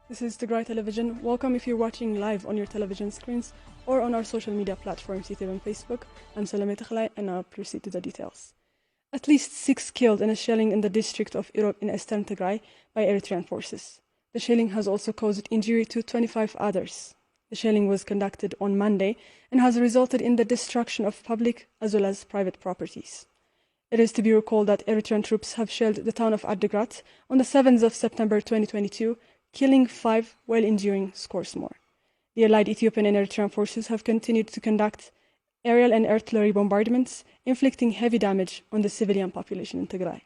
This is Tigrai Television. Welcome if you're watching live on your television screens or on our social media platforms, YouTube and Facebook. I'm Salome Tigrai, and I'll proceed to the details. At least 6 killed in a shelling in the district of Iraq in eastern Tigray by Eritrean forces. The shelling has also caused injury to 25 others. The shelling was conducted on Monday and has resulted in the destruction of public as well as private properties. It is to be recalled that Eritrean troops have shelled the town of Adigrat on the 7th of September 2022, killing 5 while injuring scores more. The allied Ethiopian and Eritrean forces have continued to conduct aerial and artillery bombardments, inflicting heavy damage on the civilian population in Tigray.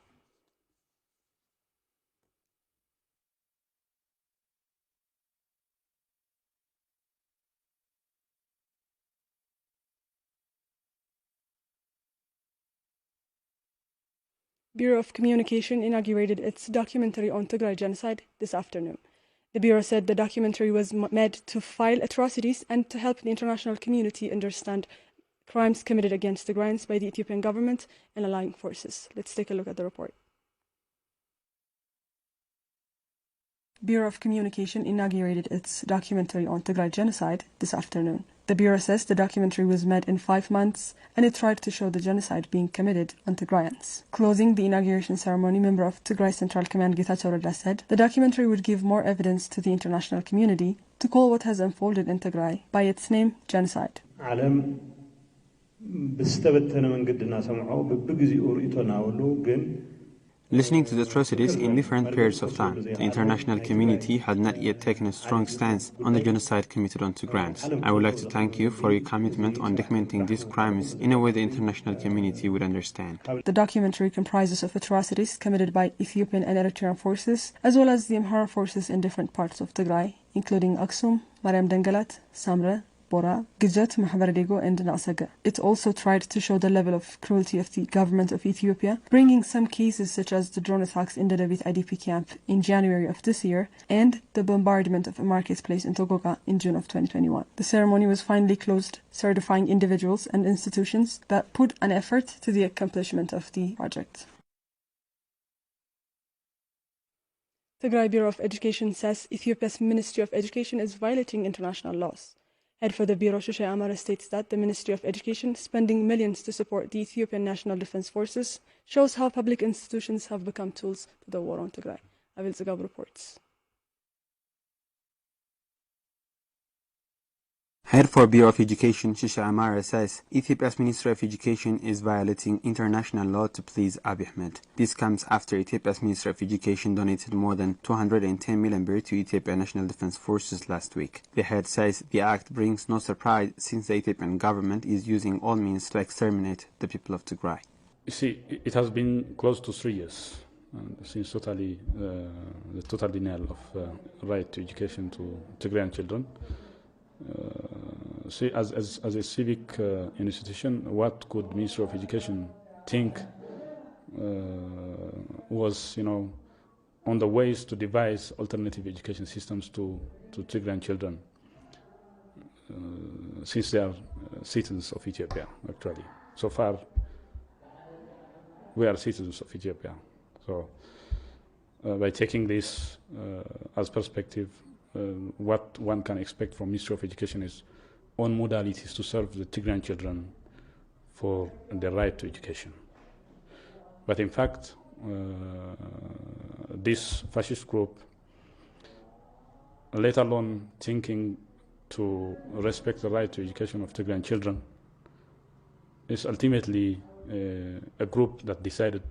Bureau of Communication inaugurated its documentary on Tigray genocide this afternoon. The Bureau said the documentary was made to file atrocities and to help the international community understand crimes committed against Tigrayans by the Ethiopian government and allying forces. Let's take a look at the report. Bureau of Communication inaugurated its documentary on Tigray genocide this afternoon. The Bureau says the documentary was made in 5 months and it tried to show the genocide being committed on Tigrayans. Closing the inauguration ceremony, member of Tigray Central Command Getachew Reda said the documentary would give more evidence to the international community to call what has unfolded in Tigray by its name, genocide. Listening to the atrocities in different periods of time, the international community had not yet taken a strong stance on the genocide committed on Tigrayans. I would like to thank you for your commitment on documenting these crimes in a way the international community would understand. The documentary comprises of atrocities committed by Ethiopian and Eritrean forces, as well as the Amhara forces in different parts of Tigray, including Aksum, Mariam Dengalat, Samre, Bora, Gijat, Mahabaradego, and Nasaga. It also tried to show the level of cruelty of the government of Ethiopia, bringing some cases such as the drone attacks in the David IDP camp in January of this year and the bombardment of a marketplace in Togoga in June of 2021. The ceremony was finally closed, certifying individuals and institutions that put an effort to the accomplishment of the project. Tigray Bureau of Education says Ethiopia's Ministry of Education is violating international laws. Head for the Bureau, Shushay Amara, states that the Ministry of Education, spending millions to support the Ethiopian National Defense Forces, shows how public institutions have become tools to the war on Tigray. Abil Zagab reports. Head for Bureau of Education, Shisha Amara, says Ethiopia's Ministry of Education is violating international law to please Abiy Ahmed. This comes after Ethiopia's Ministry of Education donated more than 210 million birr to Ethiopian National Defense Forces last week. The head says the act brings no surprise since the Ethiopian government is using all means to exterminate the people of Tigray. You see, it has been close to 3 years since the total denial of right to education to Tigrayan children. See, as a civic institution, what could Ministry of Education think was, on the ways to devise alternative education systems to Tigrayan children, since they are citizens of Ethiopia, actually. So far, we are citizens of Ethiopia. So by taking this as perspective, what one can expect from Ministry of Education is on modalities to serve the Tigrayan children for the right to education. But in fact, this fascist group, let alone thinking to respect the right to education of Tigrayan children, is ultimately a group that decided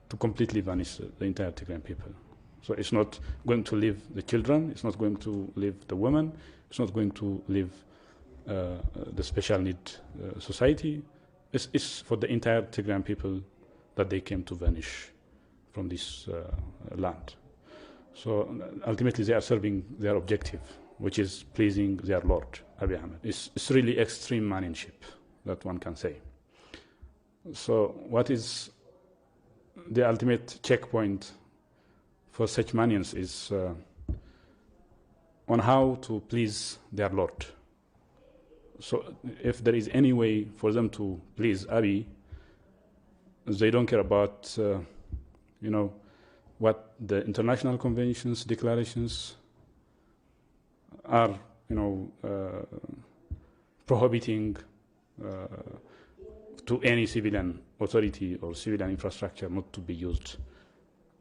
to completely vanish the entire Tigrayan people. So it's not going to leave the children, it's not going to leave the women, it's not going to leave the special need society. It's for the entire Tigrayan people that they came to vanish from this land. So ultimately they are serving their objective, which is pleasing their Lord, Abiy Ahmed. It's really extreme manionship, that one can say. So what is the ultimate checkpoint for such manions is on how to please their Lord. So if there is any way for them to please Abiy, they don't care about, what the international conventions, declarations, are, prohibiting to any civilian authority or civilian infrastructure not to be used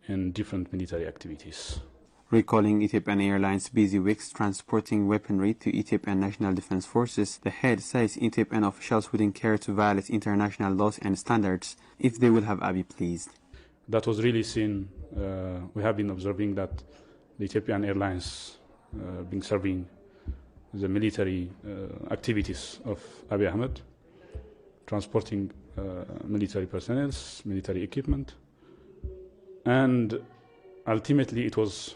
in different military activities. Recalling Ethiopian Airlines' busy weeks transporting weaponry to Ethiopian National Defense Forces, the head says Ethiopian officials wouldn't care to violate international laws and standards if they will have Abiy pleased. That was really seen. We have been observing that the Ethiopian Airlines been serving the military activities of Abiy Ahmed, transporting military personnel, military equipment, and ultimately it was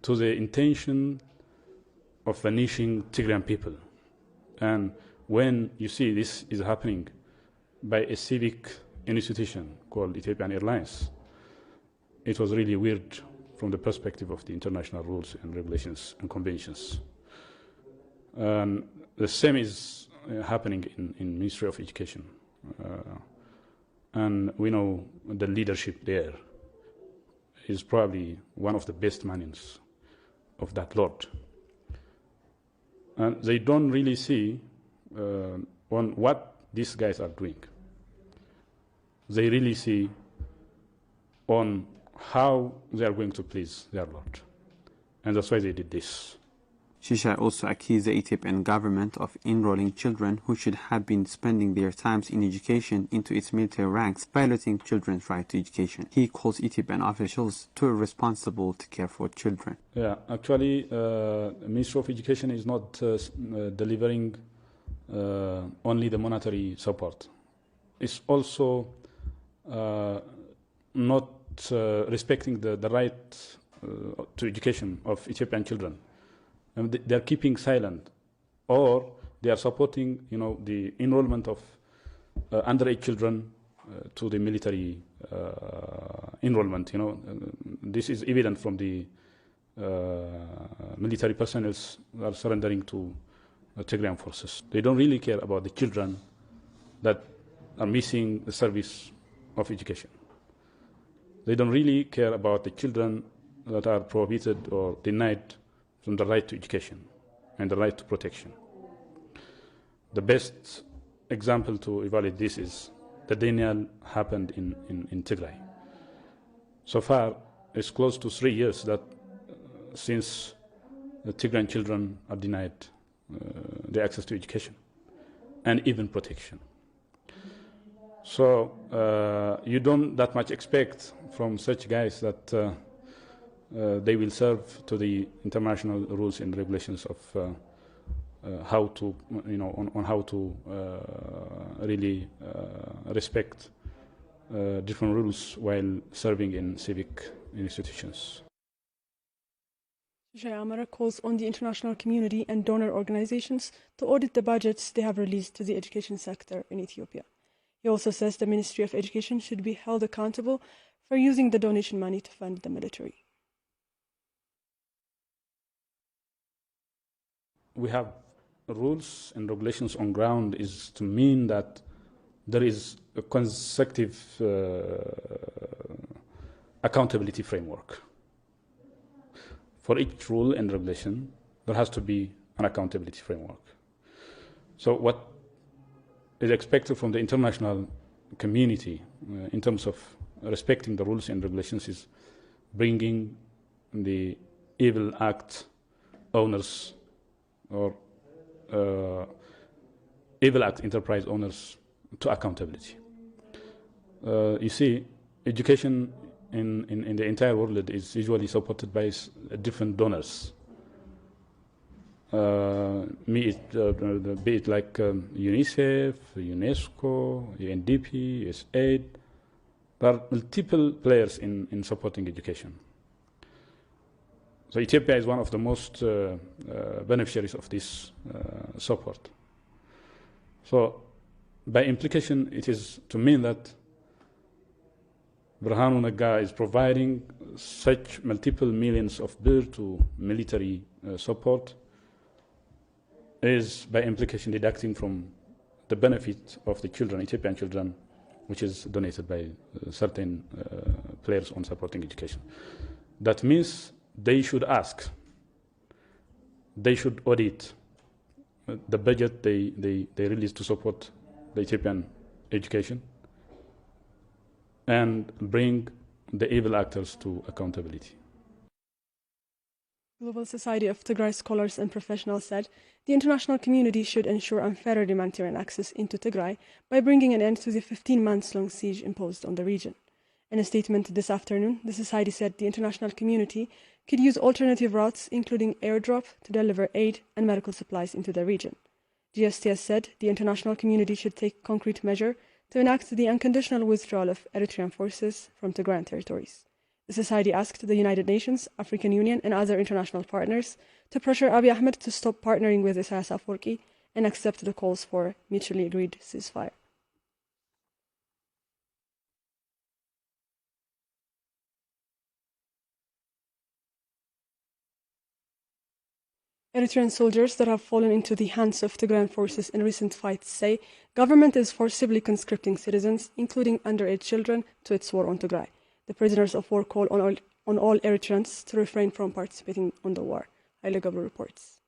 to the intention of vanishing Tigrayan people. And when you see this is happening by a civic institution called Ethiopian Airlines, it was really weird from the perspective of the international rules and regulations and conventions. The same is happening in Ministry of Education. And we know the leadership there is probably one of the best minds of that lot. And they don't really see on what these guys are doing. They really see on how they are going to please their Lord. And that's why they did this. Shisha also accused the Ethiopian government of enrolling children who should have been spending their times in education into its military ranks, violating children's right to education. He calls Ethiopian officials too irresponsible to care for children. Yeah, actually, the Ministry of Education is not delivering only the monetary support. It's also not respecting the right to education of Ethiopian children. And they are keeping silent, or they are supporting, the enrollment of underage children to the military enrollment. This is evident from the military personnel that are surrendering to Tigrayan forces. They don't really care about the children that are missing the service of education. They don't really care about the children that are prohibited or denied from the right to education and the right to protection. The best example to evaluate this is the denial happened in Tigray. So far, it's close to 3 years that since the Tigrayan children are denied the access to education and even protection. So you don't that much expect from such guys that they will serve to the international rules and regulations of how to, on how to really respect different rules while serving in civic institutions. Shaya Amara calls on the international community and donor organizations to audit the budgets they have released to the education sector in Ethiopia. He also says the Ministry of Education should be held accountable for using the donation money to fund the military. We have rules and regulations on ground is to mean that there is a consecutive accountability framework. For each rule and regulation, there has to be an accountability framework. So what is expected from the international community in terms of respecting the rules and regulations is bringing the evil act owners or evil act enterprise owners to accountability. You see, education in the entire world is usually supported by different donors. Be it like UNICEF, UNESCO, UNDP, USAID. There are multiple players in supporting education. So Ethiopia is one of the most beneficiaries of this support. So by implication, it is to mean that Birhanu Nagga is providing such multiple millions of birr to military support, is by implication deducting from the benefit of the children, Ethiopian children, which is donated by certain players on supporting education. That means they should ask they should audit the budget they release to support the Ethiopian education and bring the evil actors to accountability. Global Society of Tigray scholars and professionals said the international community should ensure unfettered humanitarian access into Tigray by bringing an end to the 15 months-long siege imposed on the region. In a statement this afternoon, the Society said the international community could use alternative routes, including airdrop, to deliver aid and medical supplies into the region. GSTS said the international community should take concrete measure to enact the unconditional withdrawal of Eritrean forces from Tigrayan territories. The Society asked the United Nations, African Union, and other international partners to pressure Abiy Ahmed to stop partnering with Isaias Afwerki and accept the calls for mutually agreed ceasefire. Eritrean soldiers that have fallen into the hands of Tigrayan forces in recent fights say government is forcibly conscripting citizens, including underage children, to its war on Tigray. The prisoners of war call on all Eritreans to refrain from participating on the war. Haile Gabru reports.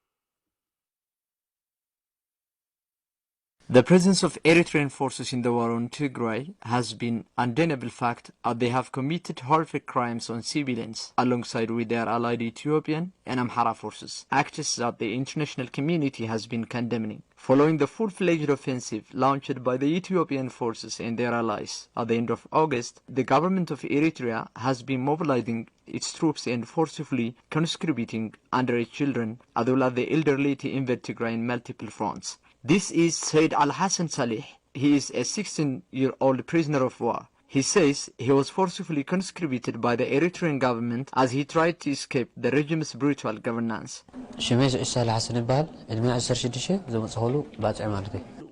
The presence of Eritrean forces in the war on Tigray has been undeniable fact as they have committed horrific crimes on civilians alongside with their allied Ethiopian and Amhara forces, acts that the international community has been condemning. Following the full-fledged offensive launched by the Ethiopian forces and their allies at the end of August, the government of Eritrea has been mobilizing its troops and forcibly conscripting underage children as well as the elderly to invade Tigray in multiple fronts. This is Said Al-Hassan Saleh. He is a 16-year-old prisoner of war. He says he was forcibly conscripted by the Eritrean government as he tried to escape the regime's brutal governance.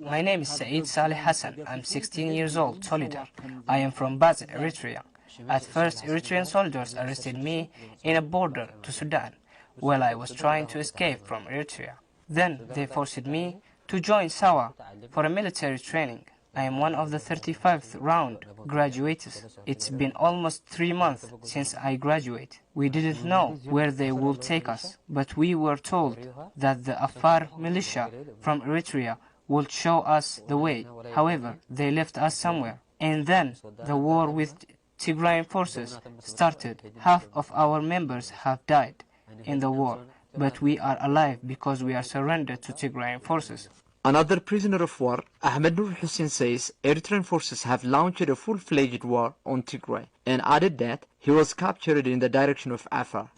My name is Saeed Saleh Hassan. I'm 16 years old, Solidar. I am from Baz, Eritrea. At first, Eritrean soldiers arrested me in a border to Sudan while I was trying to escape from Eritrea. Then they forced me to join Sawa for a military training. I am one of the 35th round graduates. It's been almost 3 months since I graduated. We didn't know where they would take us, but we were told that the Afar militia from Eritrea would show us the way. However, they left us somewhere. And then the war with Tigrayan forces started. Half of our members have died in the war, but we are alive because we are surrendered to Tigrayan forces. Another prisoner of war, Ahmed Nur Hussein, says Eritrean forces have launched a full-fledged war on Tigray and added that he was captured in the direction of Afar.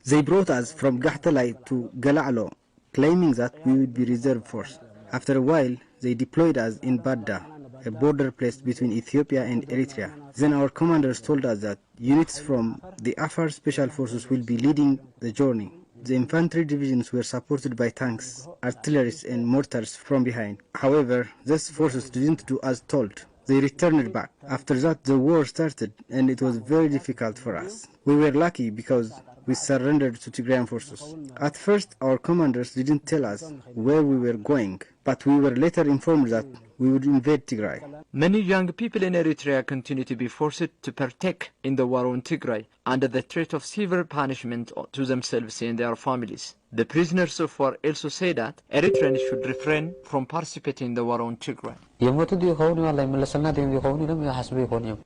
They brought us from Gahtalai to Gala'alo, claiming that we would be reserve force. After a while, they deployed us in Badda, a border place between Ethiopia and Eritrea. Then our commanders told us that units from the Afar Special Forces will be leading the journey. The infantry divisions were supported by tanks, artillery and mortars from behind. However, these forces didn't do as told. They returned back. After that, the war started, and it was very difficult for us. We were lucky because we surrendered to Tigrayan forces. At first, our commanders didn't tell us where we were going, but we were later informed that we would invade Tigray. Many young people in Eritrea continue to be forced to partake in the war on Tigray under the threat of severe punishment to themselves and their families. The prisoners of war also say that Eritreans should refrain from participating in the war on Tigray.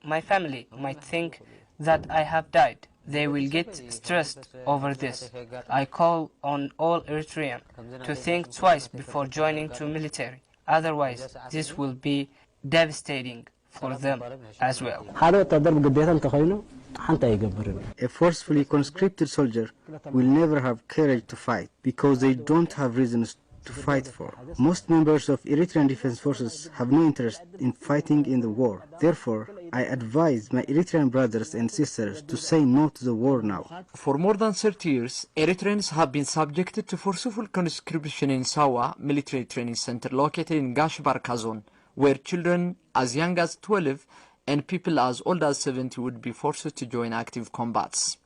My family might think that I have died. They will get stressed over this. I call on all Eritreans to think twice before joining to military. Otherwise, this will be devastating for them as well. A forcefully conscripted soldier will never have courage to fight because they don't have reasons to fight for. Most members of Eritrean Defense Forces have no interest in fighting in the war. Therefore, I advise my Eritrean brothers and sisters to say no to the war now. For more than 30 years, Eritreans have been subjected to forceful conscription in Sawa military training center located in Gashbarka zone, where children as young as 12 and people as old as 70 would be forced to join active combats.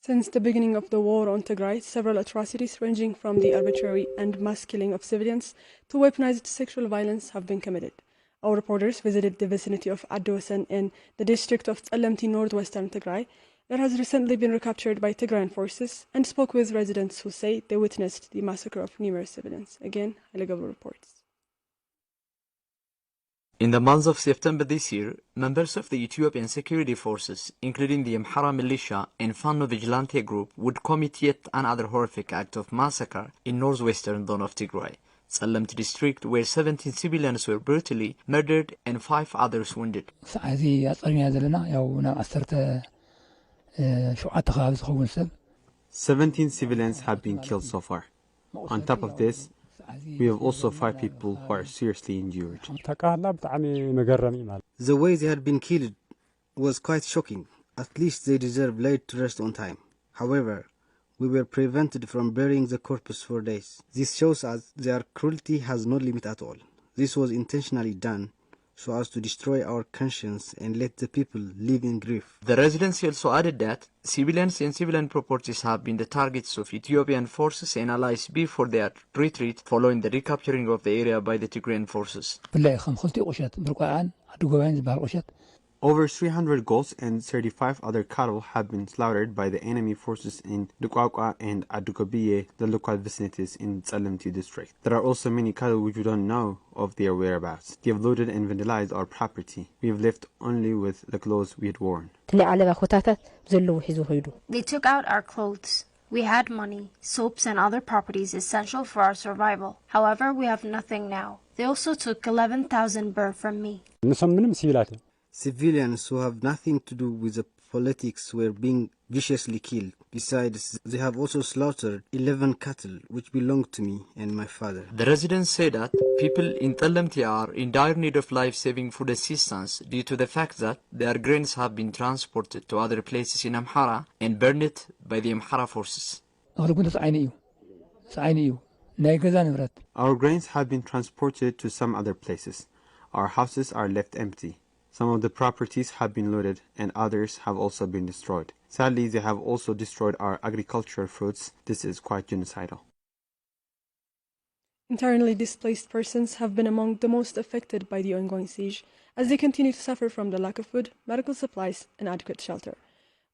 Since the beginning of the war on Tigray, several atrocities ranging from the arbitrary and mass killing of civilians to weaponized sexual violence have been committed. Our reporters visited the vicinity of Addosen in the district of Tsalemti, northwestern Tigray, that has recently been recaptured by Tigrayan forces, and spoke with residents who say they witnessed the massacre of numerous civilians. Again, Haligabo reports. In the month of September this year, members of the Ethiopian security forces, including the Amhara militia and Fano vigilante group, would commit yet another horrific act of massacre in northwestern zone of Tigray, Tsalemte district, where 17 civilians were brutally murdered and 5 others wounded. 17 civilians have been killed so far. On top of this, we have also 5 people who are seriously injured. The way they had been killed was quite shocking. At least they deserve laid to rest on time. However, we were prevented from burying the corpse for days. This shows us their cruelty has no limit at all. This was intentionally done so as to destroy our conscience and let the people live in grief. The residents also added that civilians and civilian properties have been the targets of Ethiopian forces and allies before their retreat following the recapturing of the area by the Tigrayan forces. Over 300 goats and 35 other cattle have been slaughtered by the enemy forces in Dukwakwa and Adukobiye, the local vicinities in Tsalemte district. There are also many cattle which we don't know of their whereabouts. They have looted and vandalized our property. We have left only with the clothes we had worn. They took out our clothes. We had money, soaps and other properties essential for our survival. However, we have nothing now. They also took 11,000 birr from me. Civilians who have nothing to do with the politics were being viciously killed. Besides, they have also slaughtered 11 cattle which belonged to me and my father. The residents say that people in Tsalemte are in dire need of life-saving food assistance due to the fact that their grains have been transported to other places in Amhara and burned by the Amhara forces. Our grains have been transported to some other places. Our houses are left empty. Some of the properties have been looted and others have also been destroyed. Sadly, they have also destroyed our agricultural fruits. This is quite genocidal. Internally displaced persons have been among the most affected by the ongoing siege, as they continue to suffer from the lack of food, medical supplies, and adequate shelter.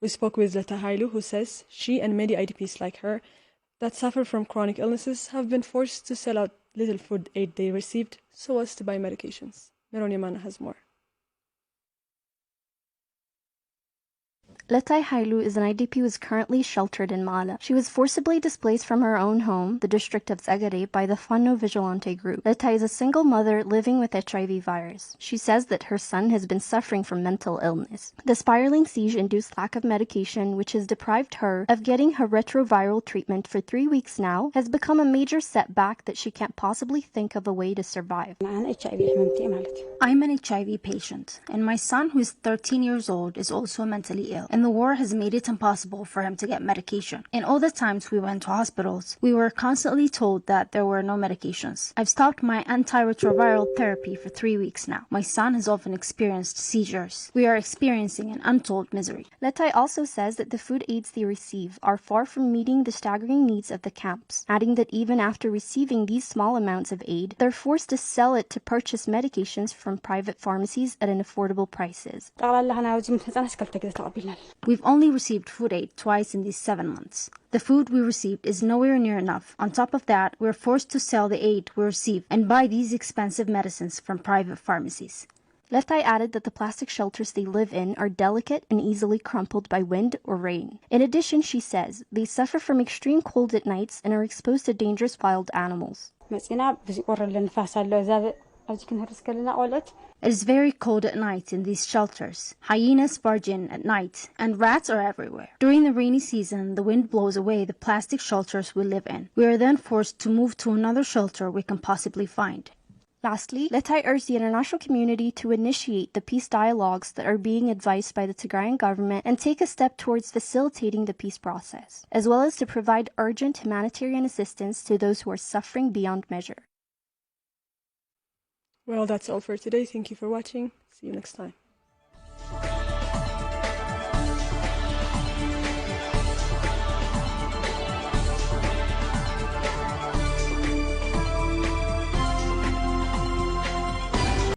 We spoke with Leta Hailu, who says she and many IDPs like her that suffer from chronic illnesses have been forced to sell out little food aid they received so as to buy medications. Meron Yamana has more. Letai Hailu is an IDP who is currently sheltered in Mala. She was forcibly displaced from her own home, the district of Tigrai, by the Fano vigilante group. Letai is a single mother living with HIV virus. She says that her son has been suffering from mental illness. The spiraling siege-induced lack of medication, which has deprived her of getting her retroviral treatment for 3 weeks now, has become a major setback that she can't possibly think of a way to survive. I'm an HIV patient, and my son, who is 13 years old, is also mentally ill. And the war has made it impossible for him to get medication. In all the times we went to hospitals, we were constantly told that there were no medications. I've stopped my antiretroviral therapy for 3 weeks now. My son has often experienced seizures. We are experiencing an untold misery. Letai also says that the food aids they receive are far from meeting the staggering needs of the camps, adding that even after receiving these small amounts of aid, they're forced to sell it to purchase medications from private pharmacies at unaffordable prices. We've only received food aid twice in these 7 months. The food we received is nowhere near enough. On top of that, we're forced to sell the aid we receive and buy these expensive medicines from private pharmacies. Letai added that the plastic shelters they live in are delicate and easily crumpled by wind or rain. In addition, she says, they suffer from extreme cold at nights and are exposed to dangerous wild animals. It is very cold at night in these shelters. Hyenas barge in at night, and rats are everywhere. During the rainy season, the wind blows away the plastic shelters we live in. We are then forced to move to another shelter we can possibly find. Lastly, Letai urged the international community to initiate the peace dialogues that are being advised by the Tigrayan government and take a step towards facilitating the peace process, as well as to provide urgent humanitarian assistance to those who are suffering beyond measure. Well, that's all for today. Thank you for watching. See you next time.